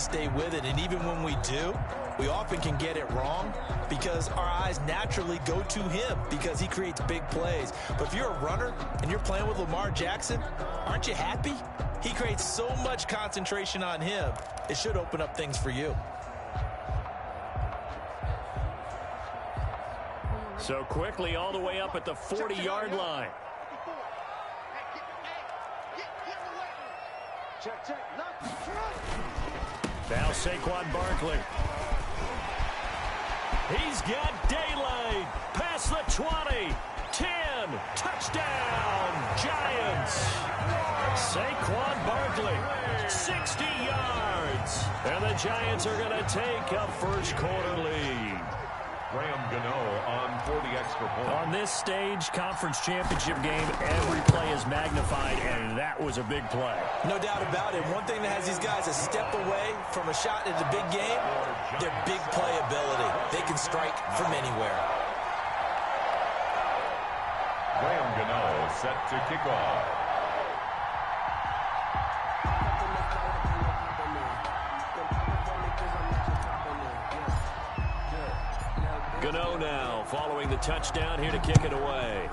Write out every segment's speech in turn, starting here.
and stay with it. And even when we do, we often can get it wrong because our eyes naturally go to him because he creates big plays. But if you're a runner and you're playing with Lamar Jackson, aren't you happy? He creates so much concentration on him, it should open up things for you. So quickly all the way up at the 40-yard line. Now Saquon Barkley. He's got daylight. Past the 20. 10. Touchdown. Giants. Saquon Barkley. 60 yards. And the Giants are going to take a first quarter lead. Graham Gano on for the extra point. On this stage, conference championship game, every play is magnified, and that was a big play. No doubt about it. One thing that has these guys a step away from a shot in the big game, their big play ability. They can strike from anywhere. Graham Gano set to kick off. Gano now following the touchdown here to kick it away.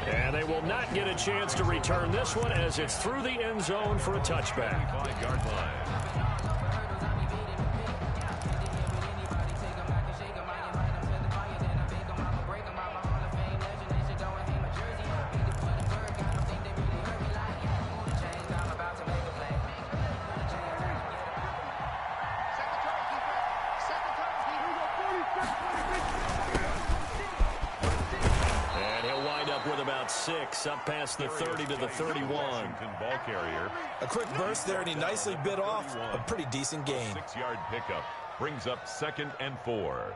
And they will not get a chance to return this one as it's through the end zone for a touchback. 5-yard line. Up past the 30 to the 31. Ball carrier. A quick burst there, and he nicely bit off a pretty decent gain. 6-yard pickup brings up 2nd and 4.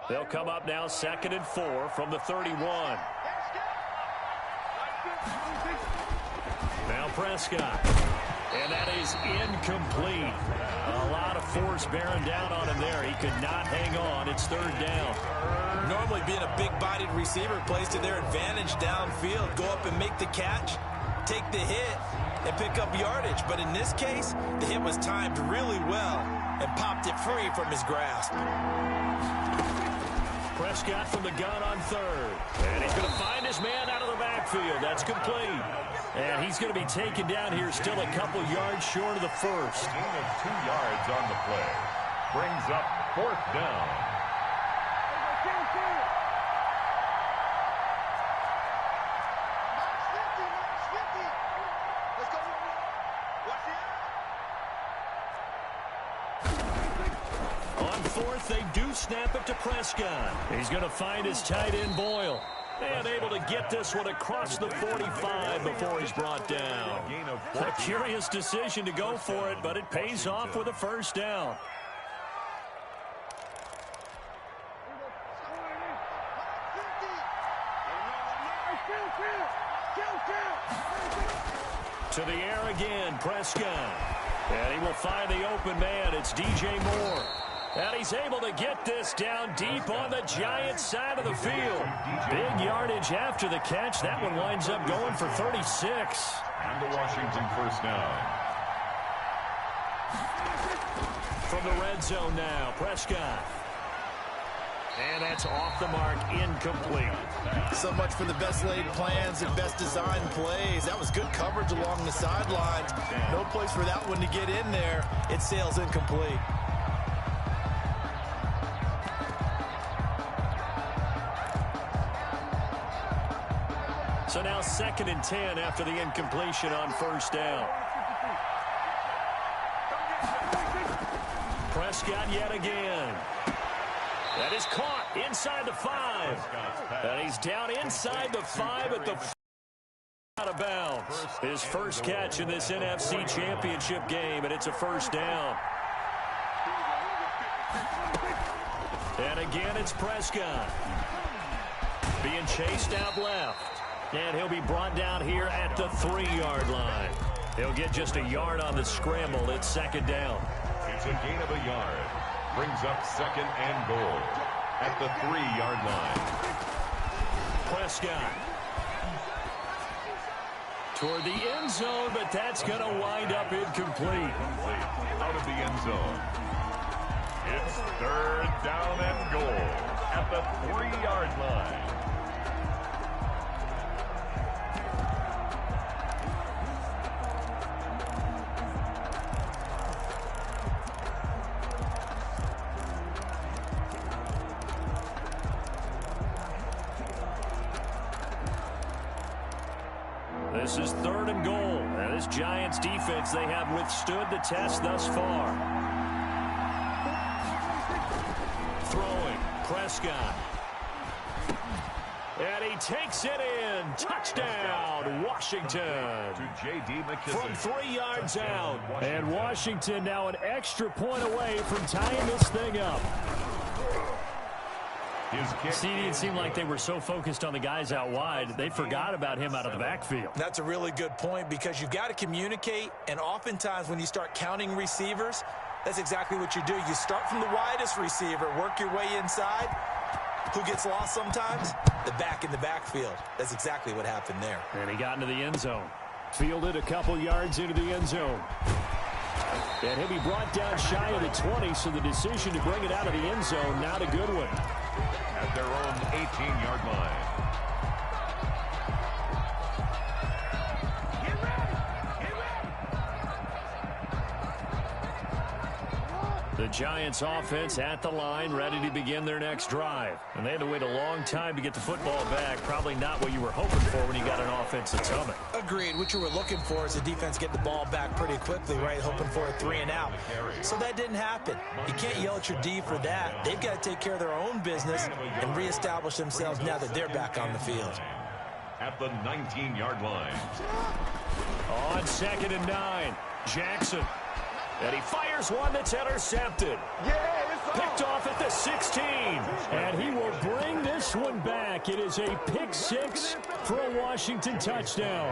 They'll come up now 2nd and 4 from the 31. Now Prescott. And that is incomplete. A lot of force bearing down on him there. He could not hang on. It's 3rd down. Normally being a big-bodied receiver plays to their advantage downfield. Go up and make the catch, take the hit, and pick up yardage. But in this case, the hit was timed really well and popped it free from his grasp. Prescott from the gun on 3rd. And he's going to find his man out of the backfield. That's complete. And he's going to be taken down here still a couple yards short of the first. Gain of 2 yards on the play. Brings up 4th down. On 4th, they do snap it to Prescott. He's going to find his tight end, Boyle. And able to get this one across the 45 before he's brought down. A curious decision to go for it, but it pays off with a first down. To the air again, Prescott. And he will find the open man. It's DJ Moore. And he's able to get this down deep on the Giants side of the field. Big yardage after the catch. That one winds up going for 36. And the Washington first down. From the red zone now, Prescott. And that's off the mark, incomplete. So much for the best laid plans and best designed plays. That was good coverage along the sidelines. No place for that one to get in there. It sails incomplete. So now 2nd and 10 after the incompletion on first down. Prescott yet again. That is caught inside the 5. And he's down inside the 5 at the out of bounds. His first catch in this NFC Championship game, and it's a first down. And again, it's Prescott. Being chased out left. And he'll be brought down here at the 3-yard line. He'll get just a yard on the scramble. It's 2nd down. It's a gain of a yard. Brings up 2nd and goal at the 3-yard line. Prescott. Toward the end zone, but that's going to wind up incomplete. Out of the end zone. It's 3rd down and goal at the 3-yard line. This is 3rd and goal. And this Giants defense, they have withstood the test thus far. Throwing, Prescott. And he takes it in. Touchdown, Washington. To J.D. McKissic. From 3 yards out. And Washington now an extra point away from tying this thing up. CD, it seemed like they were so focused on the guys out wide, they forgot about him out of the backfield. That's a really good point because you've got to communicate, and oftentimes when you start counting receivers, that's exactly what you do. You start from the widest receiver, work your way inside. Who gets lost sometimes? The back in the backfield. That's exactly what happened there. And he got into the end zone. Fielded a couple yards into the end zone. And he'll be brought down shy of the 20, so the decision to bring it out of the end zone, not a good one. At their own 18-yard line. The Giants offense at the line, ready to begin their next drive. And they had to wait a long time to get the football back. Probably not what you were hoping for when you got an offense at Summit. Agreed. What you were looking for is the defense get the ball back pretty quickly, right? Hoping for a 3 and out. So that didn't happen. You can't yell at your D for that. They've got to take care of their own business and reestablish themselves now that they're back on the field. At the 19-yard line. On 2nd and 9, Jackson. And he fires one that's intercepted. Picked off at the 16. And he will bring this one back. It is a pick 6 for a Washington touchdown.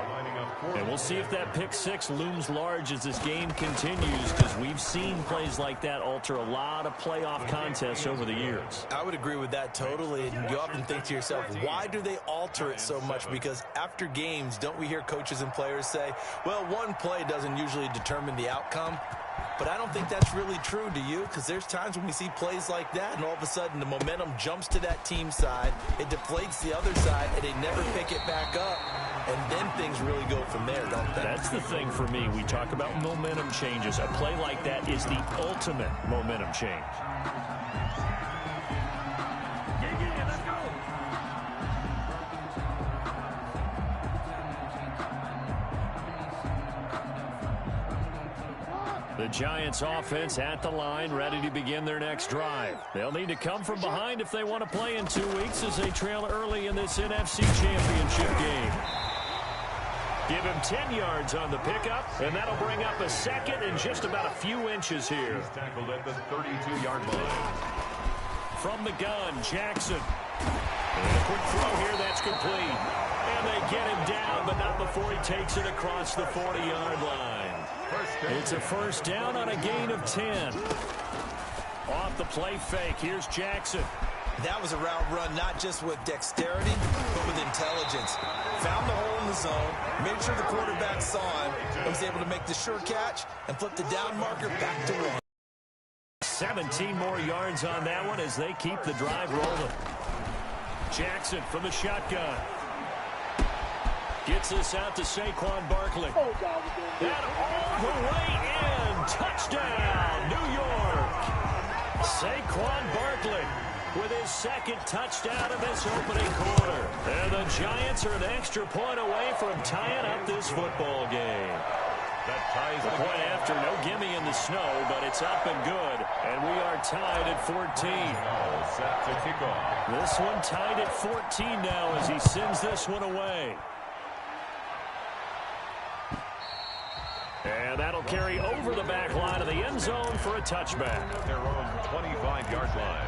And we'll see if that pick 6 looms large as this game continues, because we've seen plays like that alter a lot of playoff contests over the years. I would agree with that totally. And you often think to yourself, why do they alter it so much? Because after games, don't we hear coaches and players say, well, one play doesn't usually determine the outcome? But I don't think that's really true, do you? Because there's times when we see plays like that, and all of a sudden the momentum jumps to that team side, it deflates the other side, and they never pick it back up, and then things really go from there, don't they? That's the thing for me. We talk about momentum changes. A play like that is the ultimate momentum change. The Giants offense at the line, ready to begin their next drive. They'll need to come from behind if they want to play in 2 weeks as they trail early in this NFC Championship game. Give him 10 yards on the pickup, and that'll bring up a 2nd and just about a few inches here. He's tackled at the 32-yard line. From the gun, Jackson. And a quick throw here, that's complete. And they get him down, but not before he takes it across the 40-yard line. It's a 1st down on a gain of 10. Off the play fake, here's Jackson. That was a route run not just with dexterity, but with intelligence. Found the hole in the zone, made sure the quarterback saw him, and was able to make the sure catch and flip the down marker back to 1. 17 more yards on that one as they keep the drive rolling. Jackson from the shotgun. Gets this out to Saquon Barkley. And all the way in. Touchdown, New York. Saquon Barkley with his 2nd touchdown of this opening quarter. And the Giants are an extra point away from tying up this football game. That ties the point after, no gimme in the snow, but it's up and good. And we are tied at 14. All set to kick off. This one tied at 14 now as he sends this one away. And that'll carry over the back line of the end zone for a touchback. Their own 25-yard line.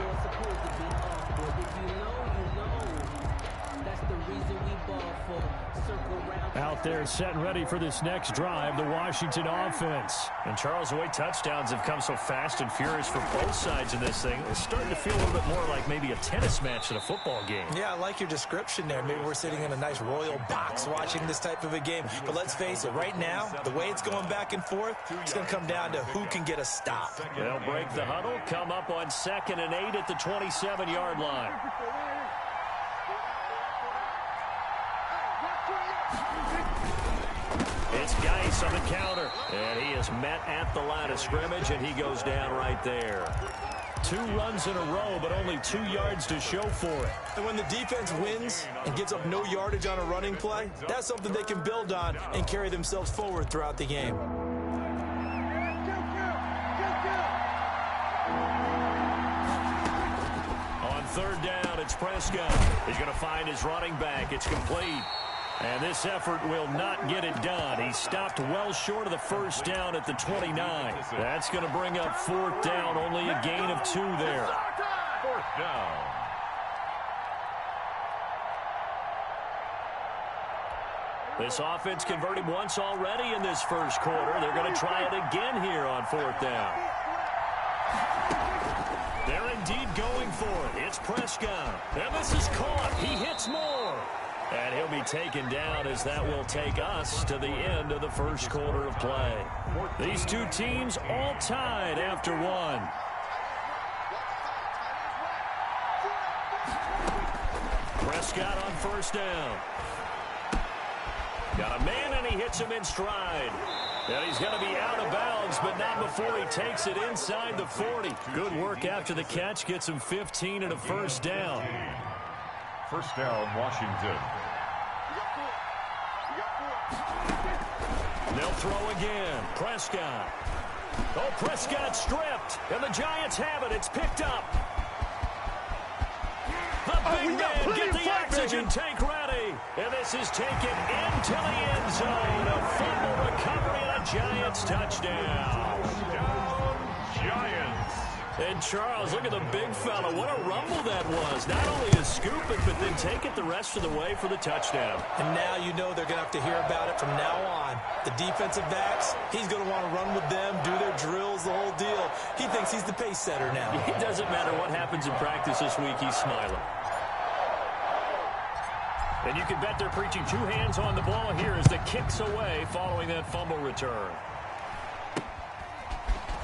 That's the reason we ball for. Circle round. Out there set and ready for this next drive, the Washington offense. And Charles, the way touchdowns have come so fast and furious for both sides in this thing, it's starting to feel a little bit more like maybe a tennis match than a football game. Yeah, I like your description there. Maybe we're sitting in a nice royal box watching this type of a game. But let's face it, right now, the way it's going back and forth, it's going to come down to who can get a stop. They'll break the huddle, come up on 2nd and 8 at the 27-yard line. It's Geis on the counter, and he is met at the line of scrimmage, and he goes down right there. 2 runs in a row, but only 2 yards to show for it. And when the defense wins and gives up no yardage on a running play, that's something they can build on and carry themselves forward throughout the game. On 3rd down, it's Prescott. He's going to find his running back. It's complete. And this effort will not get it done. He stopped well short of the 1st down at the 29. That's going to bring up 4th down. Only a gain of 2 there. 4th down. This offense converted once already in this 1st quarter. They're going to try it again here on 4th down. They're indeed going for it. It's Prescott. And this is caught. He hits more. And he'll be taken down as that will take us to the end of the 1st quarter of play. These 2 teams all tied after 1. Prescott on 1st down. Got a man, and he hits him in stride. And he's going to be out of bounds, but not before he takes it inside the 40. Good work after the catch. Gets him 15 and a 1st down. 1st down, Washington. They'll throw again. Prescott. Oh, Prescott stripped. And the Giants have it. It's picked up. The big man, get the oxygen tank ready. And this is taken into the end zone. A fumble recovery and a Giants touchdown. Giants. And Charles, look at the big fella. What a rumble that was. Not only to scoop it, but then take it the rest of the way for the touchdown. And now you know they're going to have to hear about it from now on. The defensive backs, he's going to want to run with them, do their drills, the whole deal. He thinks he's the pace setter now. It doesn't matter what happens in practice this week, he's smiling. And you can bet they're preaching 2 hands on the ball here as the kick's away following that fumble return.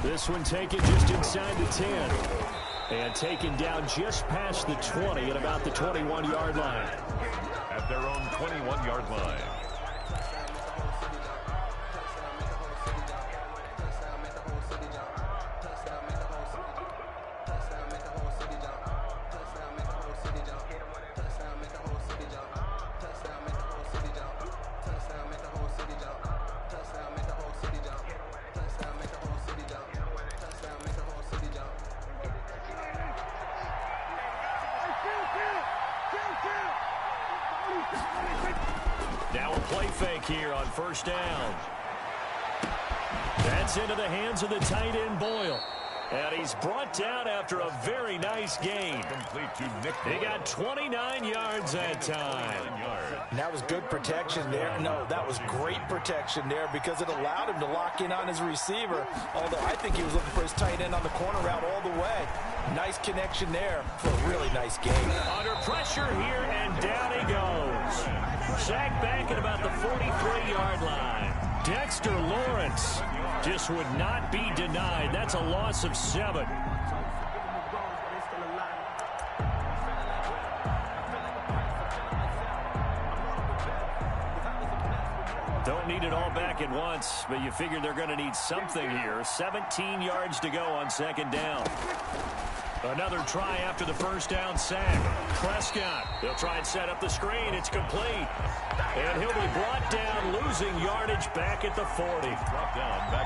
This one taken just inside the 10. And taken down just past the 20 at about the 21-yard line. At their own 21-yard line. Now a play fake here on 1st down. That's into the hands of the tight end Boyle. And he's brought down after a very nice gain. Complete to Nick. He got 29 yards that time. And that was good protection there. No, that was great protection there because it allowed him to lock in on his receiver. Although I think he was looking for his tight end on the corner route all the way. Nice connection there for a really nice game. Under pressure here, and down he goes. Sacked back at about the 43-yard line. Dexter Lawrence just would not be denied. That's a loss of 7. Don't need it all back at once, but you figure they're going to need something here. 17 yards to go on 2nd down. Another try after the 1st down sack. Prescott, they'll try and set up the screen. It's complete. And he'll be brought down, losing yardage back at the 40.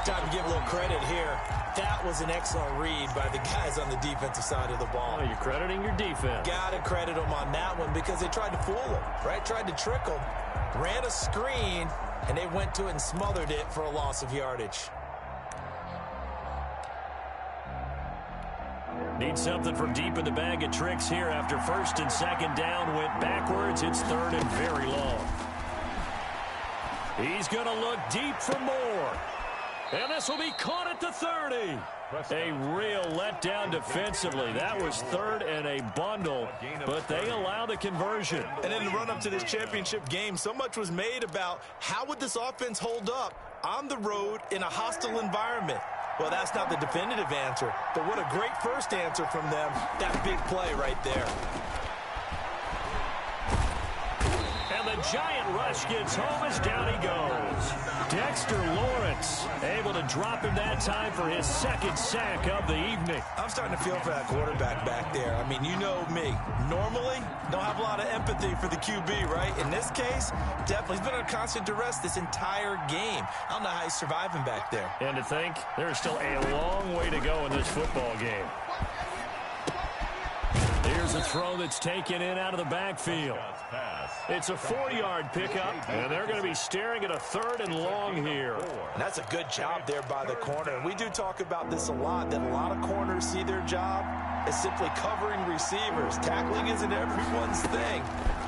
Time to give a little credit here. That was an excellent read by the guys on the defensive side of the ball. Oh, you're crediting your defense. Got to credit them on that one because they tried to fool him, right? Tried to trick him. Ran a screen, and they went to it and smothered it for a loss of yardage. Need something from deep in the bag of tricks here after 1st and 2nd down went backwards. It's 3rd and very long. He's going to look deep for more. And this will be caught at the 30. A real letdown defensively. That was third and a bundle, but they allow the conversion. And in the run-up to this championship game, so much was made about how would this offense hold up on the road in a hostile environment. Well, that's not the definitive answer, but what a great first answer from them. That big play right there. And the giant rush gets home as down he goes. Dexter Lawrence able to drop him that time for his second sack of the evening. I'm starting to feel for that quarterback back there. I mean, you know me. Normally, don't have a lot of empathy for the QB, right? In this case, definitely. He's been under constant duress this entire game. I don't know how he's surviving back there. And to think, there's still a long way to go in this football game. Here's a throw that's taken in out of the backfield. It's a 4-yard pickup, and they're going to be staring at a 3rd and long here. And that's a good job there by the corner. We do talk about this a lot, that a lot of corners see their job as simply covering receivers. Tackling isn't everyone's thing.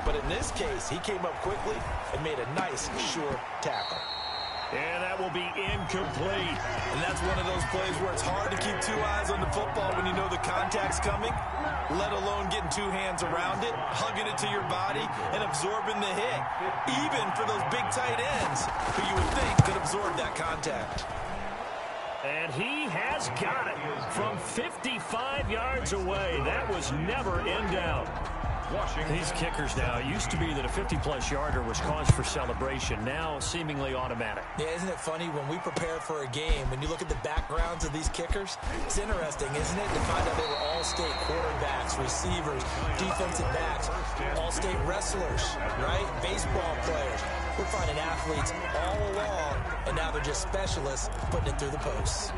But in this case, he came up quickly and made a nice, sure tackle. And that will be incomplete. And that's one of those plays where it's hard to keep 2 eyes on the football when you know the contact's coming, let alone getting 2 hands around it, hugging it to your body, and absorbing the hit. Even for those big tight ends who you would think could absorb that contact. And he has got it from 55 yards away. That was never in doubt. These kickers now, it used to be that a 50-plus yarder was cause for celebration. Now seemingly automatic. Yeah, isn't it funny when we prepare for a game, when you look at the backgrounds of these kickers, it's interesting, isn't it, to find out they were all-state quarterbacks, receivers, defensive backs, all-state wrestlers, right? Baseball players. We're finding athletes all along, and now they're just specialists putting it through the posts.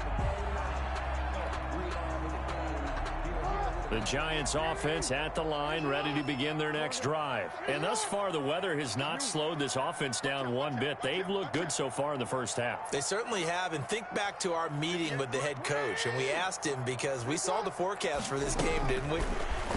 The Giants offense at the line, ready to begin their next drive. And thus far, the weather has not slowed this offense down one bit. They've looked good so far in the first half. They certainly have. And think back to our meeting with the head coach. And we asked him because we saw the forecast for this game, didn't we?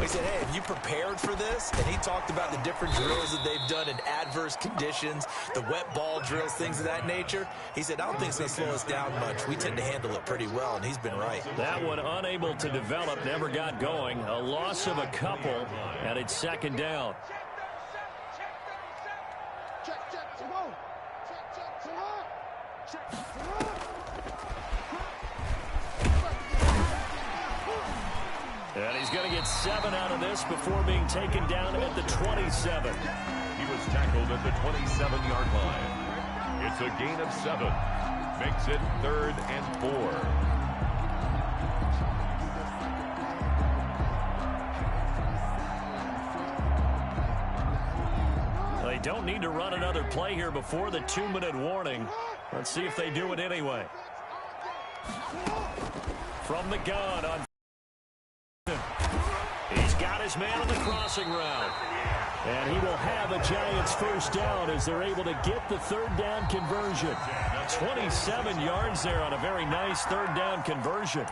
We said, hey, have you prepared for this? And he talked about the different drills that they've done in adverse conditions, the wet ball drills, things of that nature. He said, I don't think it's going to slow us down much. We tend to handle it pretty well, and he's been right. That one unable to develop, never got going. A loss of a couple, and it's second down. And he's going to get 7 out of this before being taken down at the 27. He was tackled at the 27-yard line. It's a gain of 7. Makes it 3rd and 4. They don't need to run another play here before the 2-minute warning. Let's see if they do it anyway. From the gun on. He's got his man on the crossing route. And he will have a Giants first down as they're able to get the 3rd down conversion. 27 yards there on a very nice 3rd down conversion.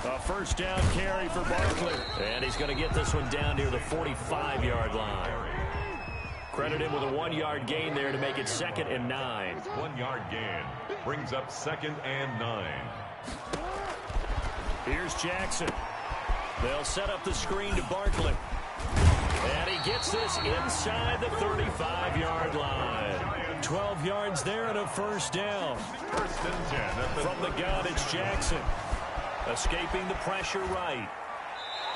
A first down carry for Barkley. And he's going to get this one down near the 45-yard line. Credit him with a 1-yard gain there to make it 2nd and 9. 1-yard gain brings up 2nd and 9. Here's Jackson. They'll set up the screen to Barkley. And he gets this inside the 35-yard line. 12 yards there and a first down. 1st and 10. From the gun, it's Jackson. Escaping the pressure right.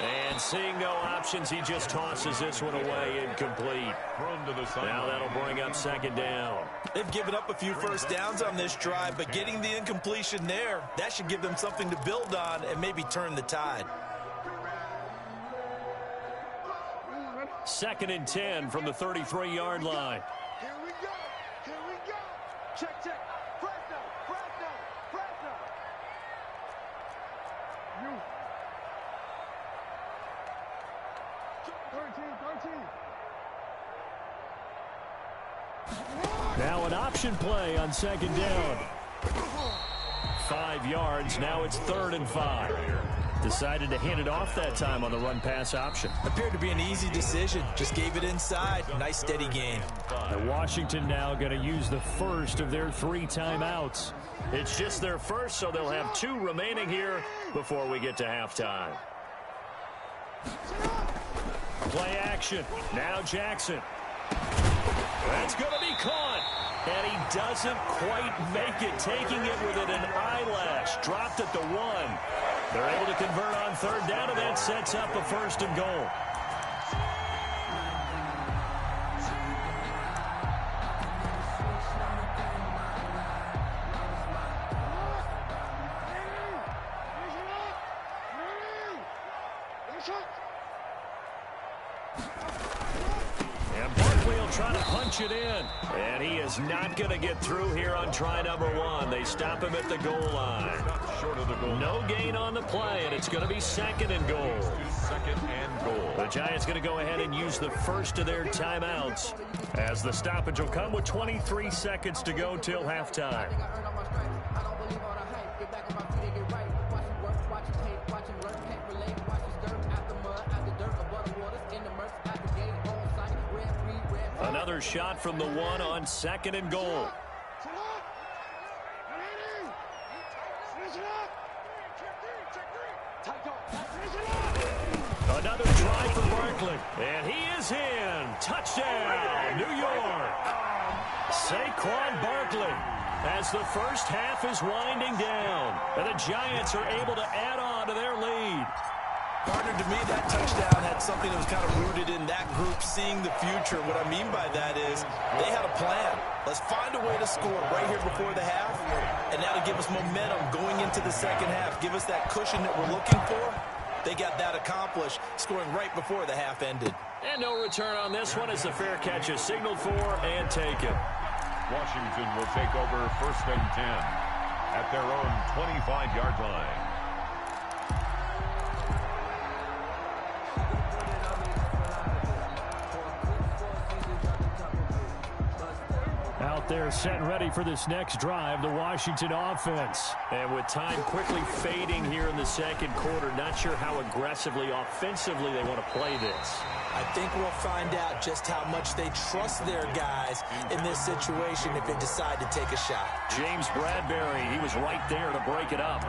And seeing no options, he just tosses this one away incomplete. Now that'll bring up 2nd down. They've given up a few first downs on this drive, but getting the incompletion there, that should give them something to build on and maybe turn the tide. 2nd and 10 from the 33-yard line. Here we go. Here we go. Check, check. Fresno, Fresno, Fresno. You. 13, 13. Now an option play on second down. 5 yards. Now it's 3rd and 5. Decided to hand it off that time on the run-pass option. Appeared to be an easy decision. Just gave it inside. Nice steady gain. And Washington now going to use the first of their 3 timeouts. It's just their first, so they'll have 2 remaining here before we get to halftime. Play action. Now Jackson. That's going to be caught. And he doesn't quite make it, taking it within an eyelash. Dropped at the 1. They're able to convert on 3rd down, and that sets up a 1st and goal. And Barkley will try to punch it in. And he is not going to get through here on try number 1. They stop him at the goal line. Short of the goal. No gain on the play, and it's going to be 2nd and goal. 2nd and goal. The Giants going to go ahead and use the first of their timeouts, as the stoppage will come with 23 seconds to go till halftime. Another shot from the 1 on 2nd and goal. Another try for Barkley. And he is in. Touchdown, New York. Saquon Barkley, as the first half is winding down. And the Giants are able to add on to their lead. Partner, to me, that touchdown had something that was kind of rooted in that group seeing the future. What I mean by that is they had a plan. Let's find a way to score right here before the half, and now to give us momentum going into the second half, give us that cushion that we're looking for. They got that accomplished, scoring right before the half ended. And no return on this one as the fair catch is signaled for and taken. Washington will take over 1st and 10 at their own 25-yard line. Out there set and ready for this next drive, the Washington offense. And with time quickly fading here in the second quarter, not sure how aggressively, offensively they want to play this. I think we'll find out just how much they trust their guys in this situation if they decide to take a shot. James Bradbury, he was right there to break it up.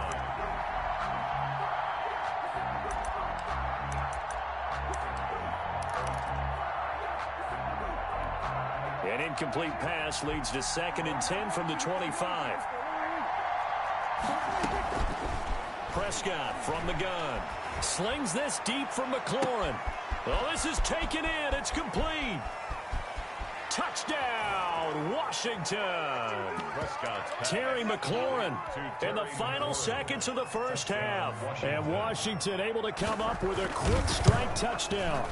An incomplete pass leads to 2nd and 10 from the 25. Prescott from the gun. Slings this deep from McLaurin. Well, this is taken in. It's complete. Touchdown, Washington. Terry McLaurin in the final seconds of the first half. And Washington able to come up with a quick strike touchdown.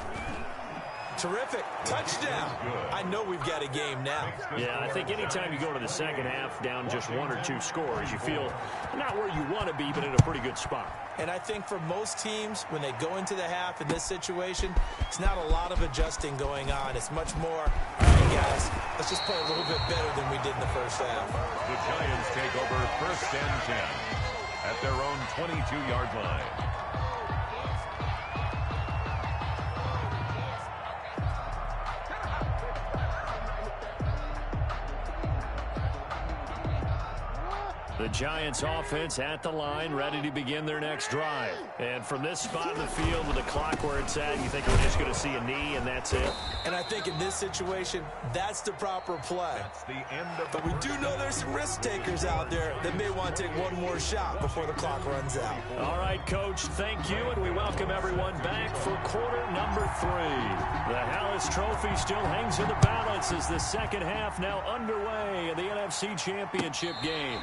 Terrific. Touchdown. I know we've got a game now. Yeah, I think anytime you go to the second half down just 1 or 2 scores, you feel not where you want to be, but in a pretty good spot. And I think for most teams, when they go into the half in this situation, it's not a lot of adjusting going on. It's much more, all right, guys, let's just play a little bit better than we did in the first half. The Giants take over 1st and 10 at their own 22-yard line. The Giants offense at the line, ready to begin their next drive. And from this spot in the field with the clock where it's at, you think we're just going to see a knee and that's it? And I think in this situation, that's the proper play. That's the end of But we do know there's some risk takers out there that may want to take one more shot before the clock runs out. All right, Coach, thank you, and we welcome everyone back for quarter number 3. The Hallis Trophy still hangs in the balance as the second half now underway in the NFC Championship game.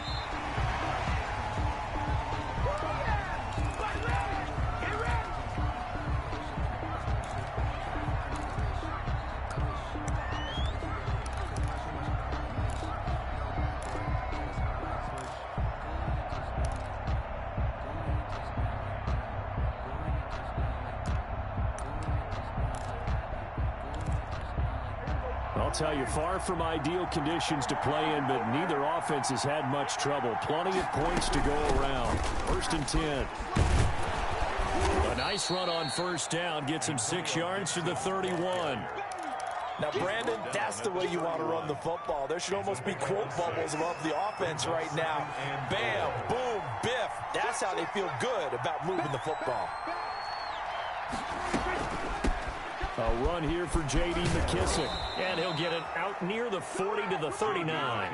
I'll tell you, far from ideal conditions to play in, but neither offense has had much trouble. Plenty of points to go around. 1st and 10. A nice run on 1st down. Gets him 6 yards to the 31. Now, Brandon, that's the way you want to run the football. There should almost be quote bubbles above the offense right now. Bam, boom, biff. That's how they feel good about moving the football. A run here for J.D. McKissic. And he'll get it out near the 40 to the 39.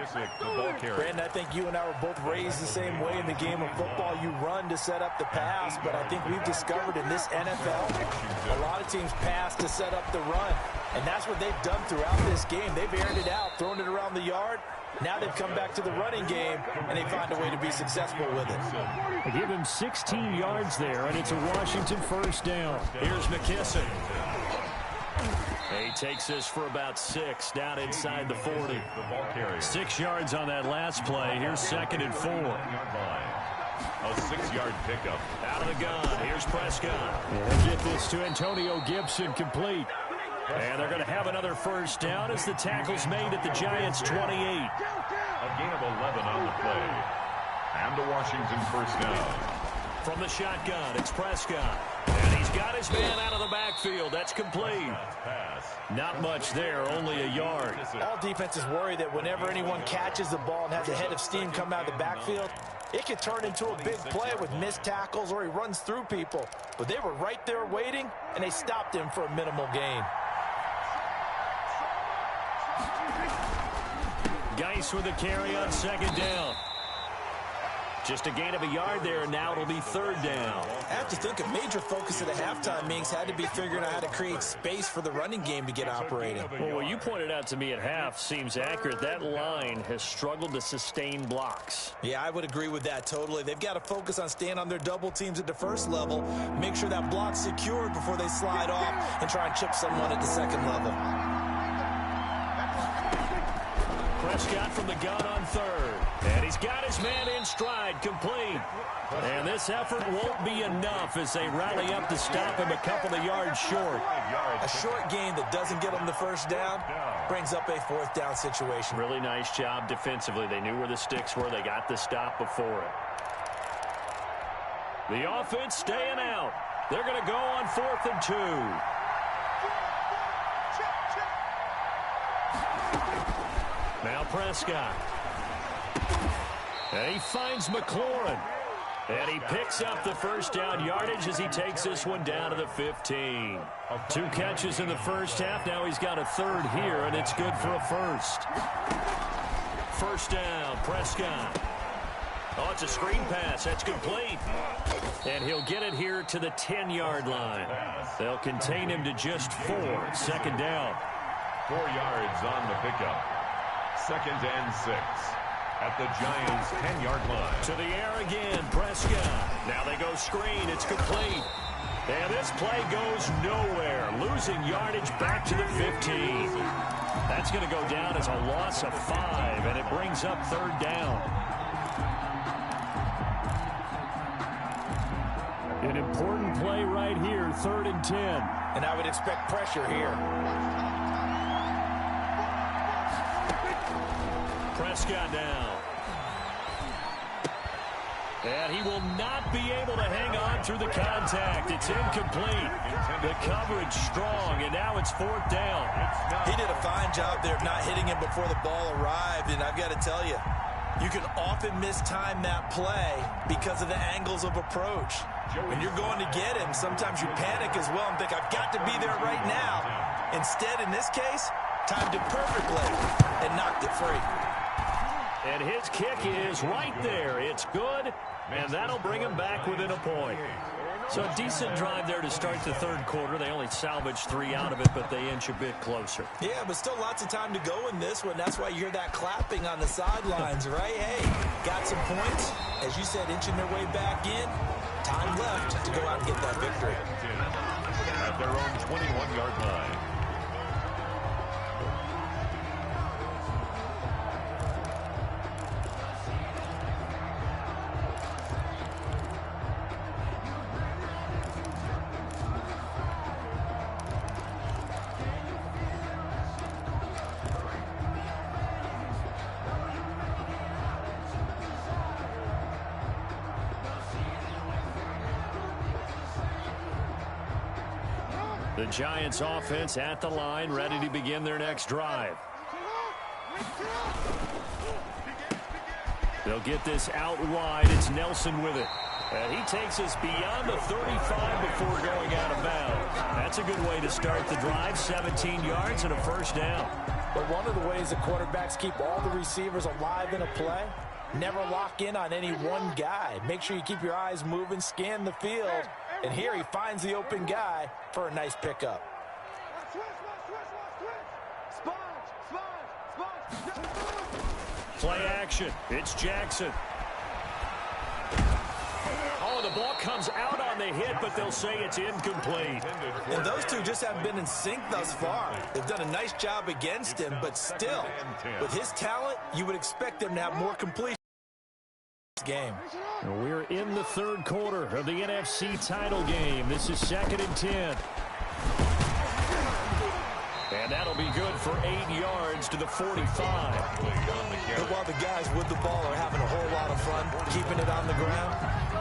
Brandon, I think you and I were both raised the same way in the game of football. You run to set up the pass, but I think we've discovered in this NFL, a lot of teams pass to set up the run. And that's what they've done throughout this game. They've aired it out, thrown it around the yard. Now they've come back to the running game, and they find a way to be successful with it. They give him 16 yards there, and it's a Washington 1st down. Here's McKissic. He takes this for about 6 down inside the 40. 6 yards on that last play. Here's 2nd and 4. A 6-yard pickup. Out of the gun. Here's Prescott. And get this to Antonio Gibson, complete. And they're going to have another 1st down as the tackle's made at the Giants' 28. A gain of 11 on the play. And a Washington 1st down. From the shotgun, it's Prescott. And he's got his man out of the backfield. That's complete. Not much there, only a yard. All defenses worry that whenever anyone catches the ball and has a head of steam come out of the backfield, it could turn into a big play with missed tackles or he runs through people. But they were right there waiting, and they stopped him for a minimal gain. Geis with a carry on 2nd down. Just a gain of a yard there, and now it'll be 3rd down. I have to think a major focus at the halftime, Minks, had to be figuring out how to create space for the running game to get operating. Well, what you pointed out to me at half seems accurate. That line has struggled to sustain blocks. Yeah, I would agree with that totally. They've got to focus on staying on their double teams at the 1st level, make sure that block's secured before they slide off and try and chip someone at the 2nd level. Prescott from the gun on 3rd. And he's got his man in stride, complete. And this effort won't be enough as they rally up to stop him a couple of yards short. A short gain that doesn't get them the 1st down brings up a 4th down situation. Really nice job defensively. They knew where the sticks were. They got the stop before it. The offense staying out. They're going to go on 4th and 2. Now Prescott. And he finds McLaurin. And he picks up the 1st down yardage as he takes this one down to the 15. 2 catches in the 1st half. Now he's got a 3rd here, and it's good for a 1st. 1st down, Prescott. Oh, it's a screen pass. That's complete. And he'll get it here to the 10-yard line. They'll contain him to just 4. 2nd down. 4 yards on the pickup. 2nd and 6. At the Giants' 10-yard line. To the air again, Prescott. Now they go screen. It's complete. And this play goes nowhere. Losing yardage back to the 15. That's going to go down as a loss of 5, and it brings up 3rd down. An important play right here, 3rd and 10. And I would expect pressure here. Prescott down. And he will not be able to hang on through the contact. It's incomplete. The coverage strong, and now it's 4th down. He did a fine job there of not hitting him before the ball arrived, and I've got to tell you, you can often mistime that play because of the angles of approach. When you're going to get him, sometimes you panic as well and think, I've got to be there right now. Instead, in this case, timed it perfectly and knocked it free. And his kick is right there. It's good, and that'll bring him back within a point. So a decent drive there to start the 3rd quarter. They only salvaged 3 out of it, but they inch a bit closer. Yeah, but still lots of time to go in this one. That's why you hear that clapping on the sidelines, right? Hey, got some points. As you said, inching their way back in. Time left to go out and get that victory. At their own 21-yard line. The Giants offense at the line, ready to begin their next drive. They'll get this out wide. It's Nelson with it. And he takes us beyond the 35 before going out of bounds. That's a good way to start the drive. 17 yards and a first down. But one of the ways the quarterbacks keep all the receivers alive in a play, never lock in on any one guy. Make sure you keep your eyes moving, scan the field. And here he finds the open guy for a nice pickup. Play action. It's Jackson. Oh, the ball comes out on the hit, but they'll say it's incomplete. And those two just haven't been in sync thus far. They've done a nice job against him, but still, with his talent, you would expect them to have more completion in this game. We're in the third quarter of the NFC title game. This is 2nd and 10. And that'll be good for 8 yards to the 45. But while the guys with the ball are having a whole lot of fun keeping it on the ground,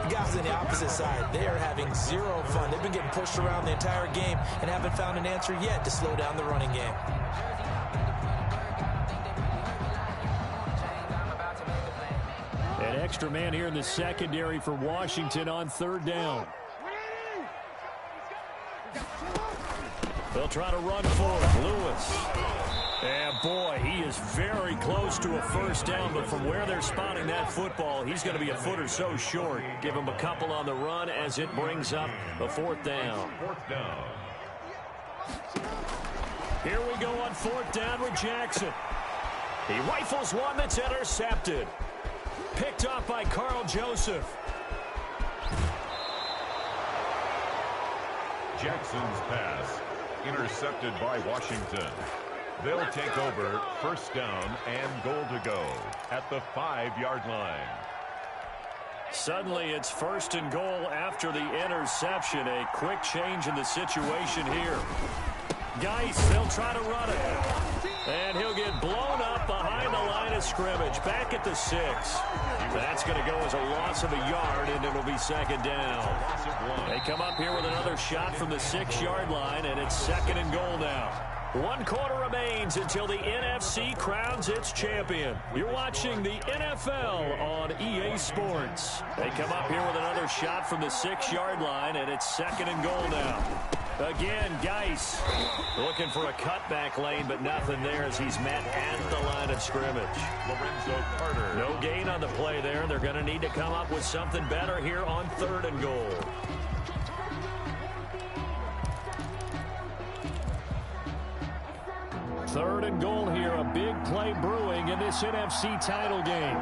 the guys on the opposite side, they are having zero fun. They've been getting pushed around the entire game and haven't found an answer yet to slow down the running game. An extra man here in the secondary for Washington on 3rd down. They'll try to run for it. Lewis. And boy, he is very close to a first down, but from where they're spotting that football, he's going to be a foot or so short. Give him a couple on the run as it brings up a 4th down. Here we go on 4th down with Jackson. He rifles one that's intercepted. Picked off by Carl Joseph. Jackson's pass intercepted by Washington. They'll take over 1st down and goal to go at the 5-yard line. Suddenly it's 1st and goal after the interception. A quick change in the situation here. Geis, they'll try to run it. And he'll get blown up behind the line of scrimmage. Back at the 6. That's going to go as a loss of a yard, and it'll be 2nd down. They come up here with another shot from the 6-yard line, and it's 2nd and goal now. 1 quarter remains until the NFC crowns its champion. You're watching the NFL on EA Sports. They come up here with another shot from the 6-yard line, and it's 2nd and goal now. Again, Geis looking for a cutback lane, but nothing there as he's met at the line of scrimmage. Lorenzo Carter. No gain on the play there. They're going to need to come up with something better here on 3rd and goal. Third and goal here. A big play brewing in this NFC title game.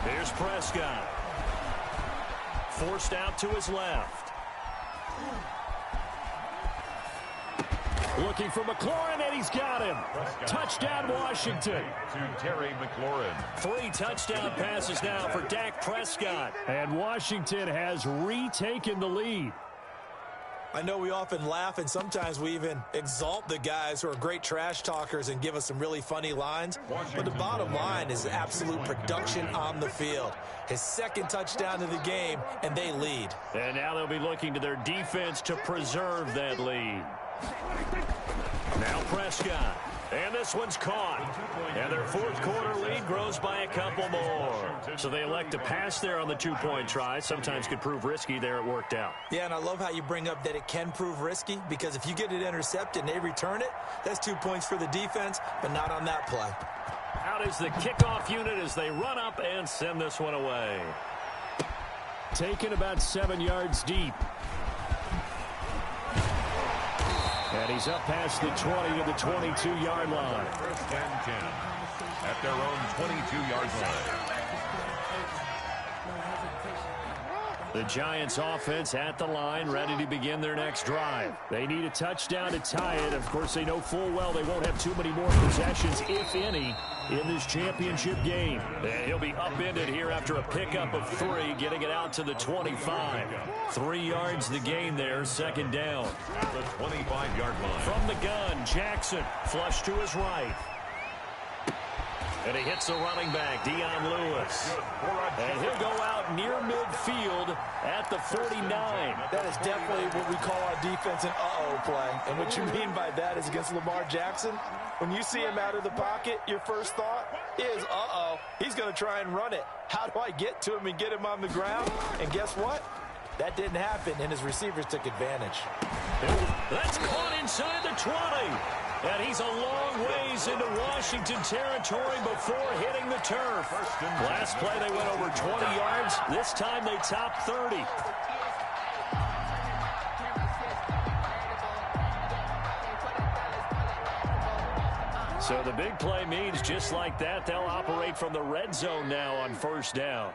Here's Prescott. Forced out to his left. Looking for McLaurin, and he's got him. Touchdown, Washington. To Terry McLaurin. 3 touchdown passes now for Dak Prescott. And Washington has retaken the lead. I know we often laugh, and sometimes we even exalt the guys who are great trash talkers and give us some really funny lines. But the bottom line is absolute production on the field. His 2nd touchdown of the game, and they lead. And now they'll be looking to their defense to preserve that lead. Now Prescott. And this one's caught. And their 4th quarter lead grows by a couple more. So they elect to pass there on the 2-point try. Sometimes could prove risky there. It worked out. Yeah, and I love how you bring up that it can prove risky, because if you get it intercepted and they return it, that's 2 points for the defense, but not on that play. Out is the kickoff unit as they run up and send this one away. Taken about 7 yards deep. And he's up past the 20 to the 22-yard line. 1st and 10 at their own 22-yard line. The Giants offense at the line, ready to begin their next drive. They need a touchdown to tie it. Of course, they know full well they won't have too many more possessions, if any, in this championship game. And he'll be upended here after a pickup of 3, getting it out to the 25. 3 yards the gain there, 2nd down. At the 25-yard line. From the gun, Jackson, flush to his right. And he hits the running back, Dion Lewis. And he'll go out near midfield at the 49. That is definitely what we call our defense an uh-oh play. And what you mean by that is against Lamar Jackson, when you see him out of the pocket, your first thought is, uh-oh, he's going to try and run it. How do I get to him and get him on the ground? And guess what? That didn't happen, and his receivers took advantage. That's caught inside the 20. And he's a long ways into Washington territory before hitting the turf. Last play, they went over 20 yards. This time, they topped 30. So the big play means just like that, they'll operate from the red zone now on first down.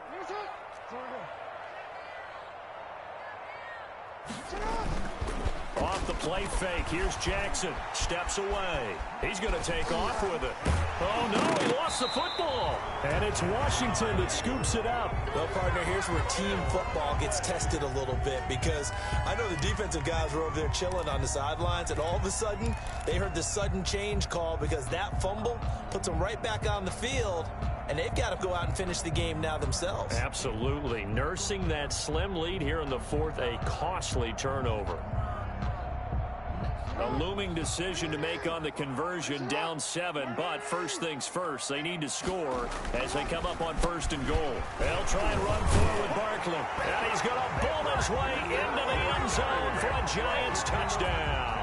Off the play fake. Here's Jackson. Steps away. He's going to take off with it. Oh, no, he lost the football. And it's Washington that scoops it up. Well, partner, here's where team football gets tested a little bit, because I know the defensive guys were over there chilling on the sidelines, and all of a sudden, they heard the sudden change call because that fumble puts them right back on the field, and they've got to go out and finish the game now themselves. Absolutely. Nursing that slim lead here in the fourth, a costly turnover. A looming decision to make on the conversion, down 7, but first things first, they need to score as they come up on first and goal. They'll try and run forward Barkley, and he's going to bowl his way into the end zone for a Giants touchdown.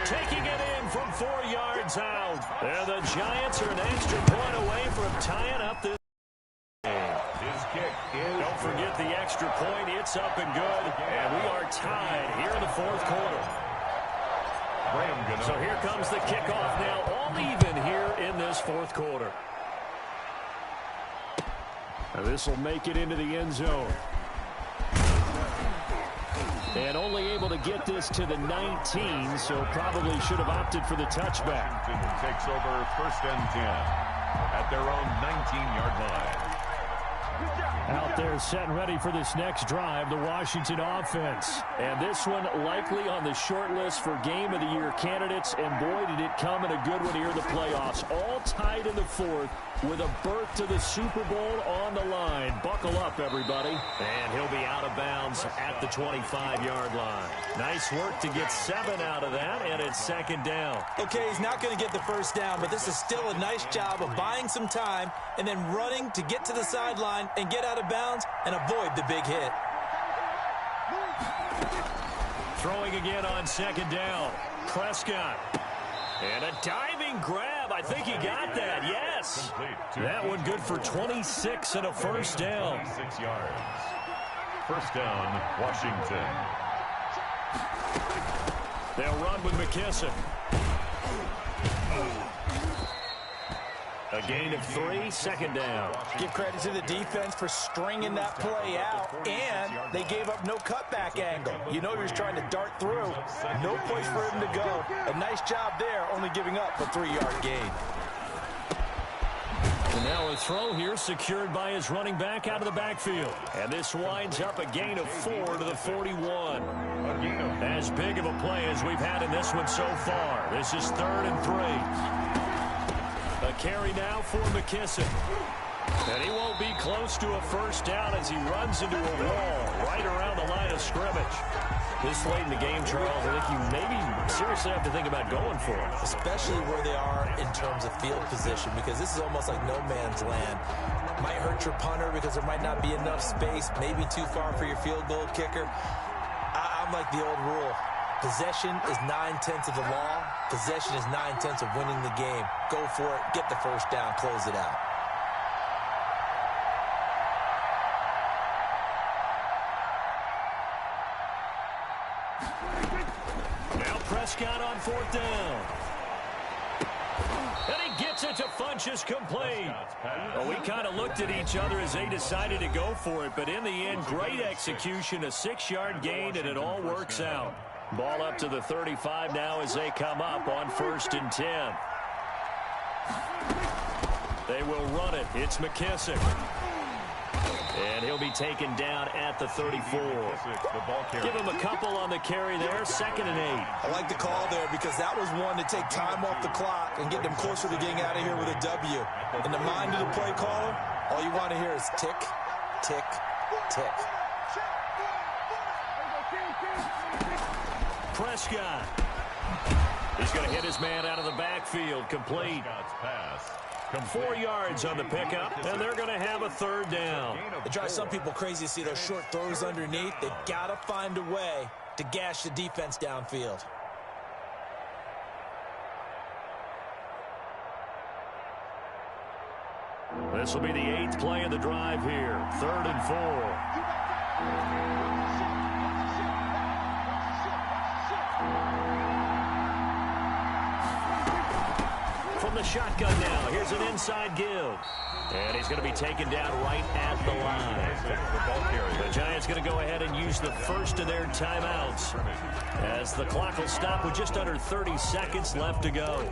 Taking it in from 4 yards out. And the Giants are an extra point away from tying up this game. His kick is Don't forget the extra point. It's up and good, and we are tied here in the fourth quarter. So here comes the kickoff now, all even here in this fourth quarter. Now this will make it into the end zone. And only able to get this to the 19, so probably should have opted for the touchback. Washington takes over first and 10 at their own 19-yard line. Out there set and ready for this next drive, the Washington offense. And this one likely on the short list for Game of the Year candidates. And boy, did it come in a good one here in the playoffs. All tied in the fourth with a berth to the Super Bowl on the line. Buckle up, everybody. And he'll be out of bounds at the 25-yard line. Nice work to get 7 out of that, and it's second down. Okay, he's not going to get the first down, but this is still a nice job of buying some time and then running to get to the sideline and get out of bounds and avoid the big hit. Throwing again on second down. Prescott. And a diving grab. I think he got that. Yes. That one good for 26 and a first down. 6 yards. First down, Washington. They'll run with McKissick. A gain of 3, second down. Give credit to the defense for stringing that play out, and they gave up no cutback angle. You know he was trying to dart through. No place for him to go. A nice job there, only giving up a 3-yard gain. And now a throw here secured by his running back out of the backfield. And this winds up a gain of 4 to the 41. As big of a play as we've had in this one so far. This is 3rd and 3. A carry now for McKissick. And he won't be close to a first down as he runs into a wall right around the line of scrimmage. This late in the game, Charles, I think you maybe seriously have to think about going for it. Especially where they are in terms of field position, because this is almost like no man's land. Might hurt your punter because there might not be enough space, maybe too far for your field goal kicker. I'm like the old rule. Possession is 9/10 of the law. Possession is 9/10 of winning the game. Go for it. Get the first down. Close it out. Now Prescott on 4th down. And he gets it to Funchess complete. Well, we kind of looked at each other as they decided to go for it, but in the end, great execution, a 6-yard gain, and it all works out. Ball up to the 35 now as they come up on 1st and 10. They will run it. It's McKissick. And he'll be taken down at the 34. Give him a couple on the carry there, 2nd and 8. I like the call there because that was one to take time off the clock and get them closer to getting out of here with a W. In the mind of the play caller, all you want to hear is tick, tick, tick. Prescott. He's going to hit his man out of the backfield. Complete. 4 yards on the pickup, and they're going to have a 3rd down. It drives some people crazy to see those short throws underneath. They've got to find a way to gash the defense downfield. This will be the 8th play of the drive here. 3rd and 4. From the shotgun now, here's an inside give. And he's going to be taken down right at the line. The Giants going to go ahead and use the first of their timeouts as the clock will stop with just under 30 seconds left to go.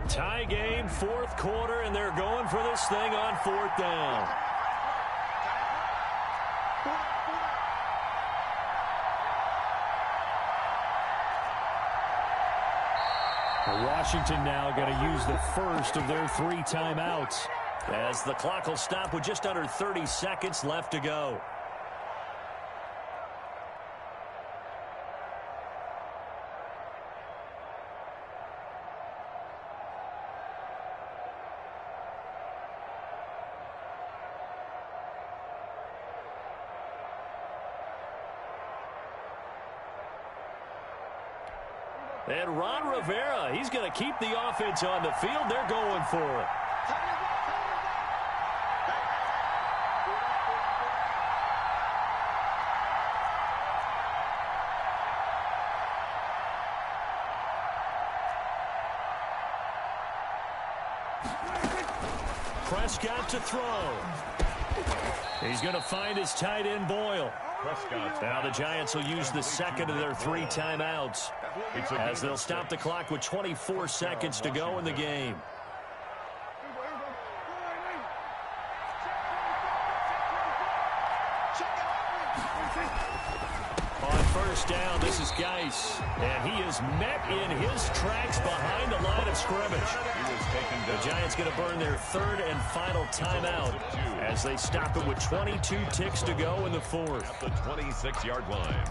Tie game, 4th quarter, and they're going for this thing on 4th down. Washington now going to use the first of their 3 timeouts as the clock will stop with just under 30 seconds left to go. And Ron Rivera, he's going to keep the offense on the field. They're going for it. Prescott to throw. He's going to find his tight end, Boyle. Now the Giants will use the 2nd of their 3 timeouts as they'll stop the clock with 24 seconds to go in the game. On 1st down, this is Geis, and he is met in his tracks behind the line of scrimmage. The Giants going to burn their 3rd and final timeout as they stop it with 22 ticks to go in the 4th. At the 26-yard line.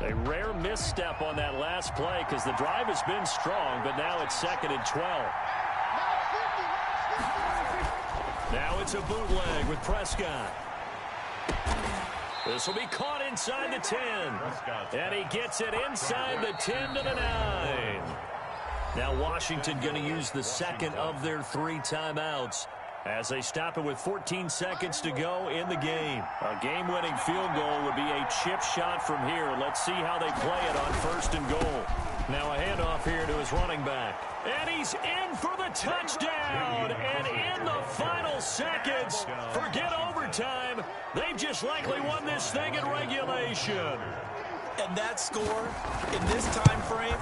A rare misstep on that last play because the drive has been strong, but now it's 2nd and 12. Now it's a bootleg with Prescott. This will be caught inside the 10. And he gets it inside the 10 to the 9. Now Washington going to use the 2nd of their 3 timeouts as they stop it with 14 seconds to go in the game. A game-winning field goal would be a chip shot from here. Let's see how they play it on 1st and goal. Now a handoff here to his running back. And he's in for the touchdown. And in the final seconds, forget overtime. They've just likely won this thing in regulation. And that score in this time frame,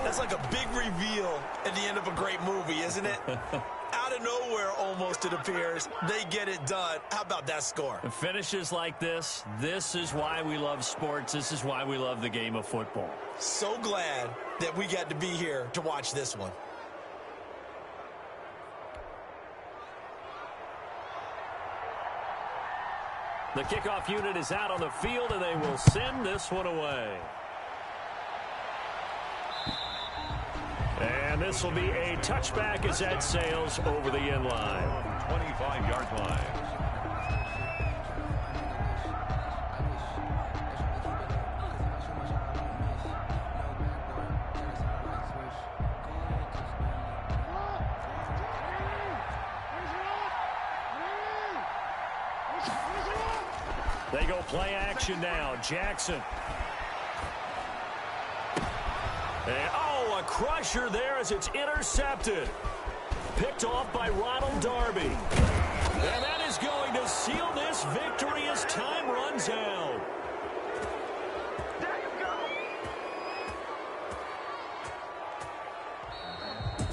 that's like a big reveal at the end of a great movie, isn't it? Out of nowhere, almost, it appears, they get it done. How about that score? Finishes like this is why we love sports. This is why we love the game of football. So glad that we got to be here to watch this one. The kickoff unit is out on the field, and they will send this one away. And this will be a touchback as that sails over the end line. 25-yard line. They go play action now. Jackson. And, oh, a crusher there as it's intercepted. Picked off by Ronald Darby. And that is going to seal this victory as time runs out.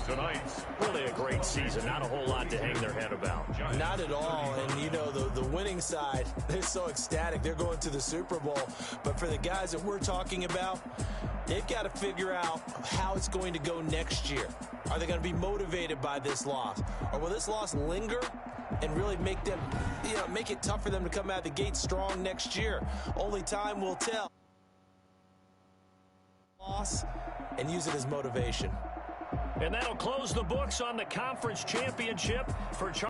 Tonight's Really a great season. Not a whole lot to hang their head about. Not at all. And, you know, the winning side, they're so ecstatic. They're going to the Super Bowl. But for the guys that we're talking about, they've got to figure out how it's going to go next year. Are they going to be motivated by this loss? Or will this loss linger and really make them, you know, make it tough for them to come out of the gate strong next year? Only time will tell. Loss and use it as motivation. And that'll close the books on the conference championship for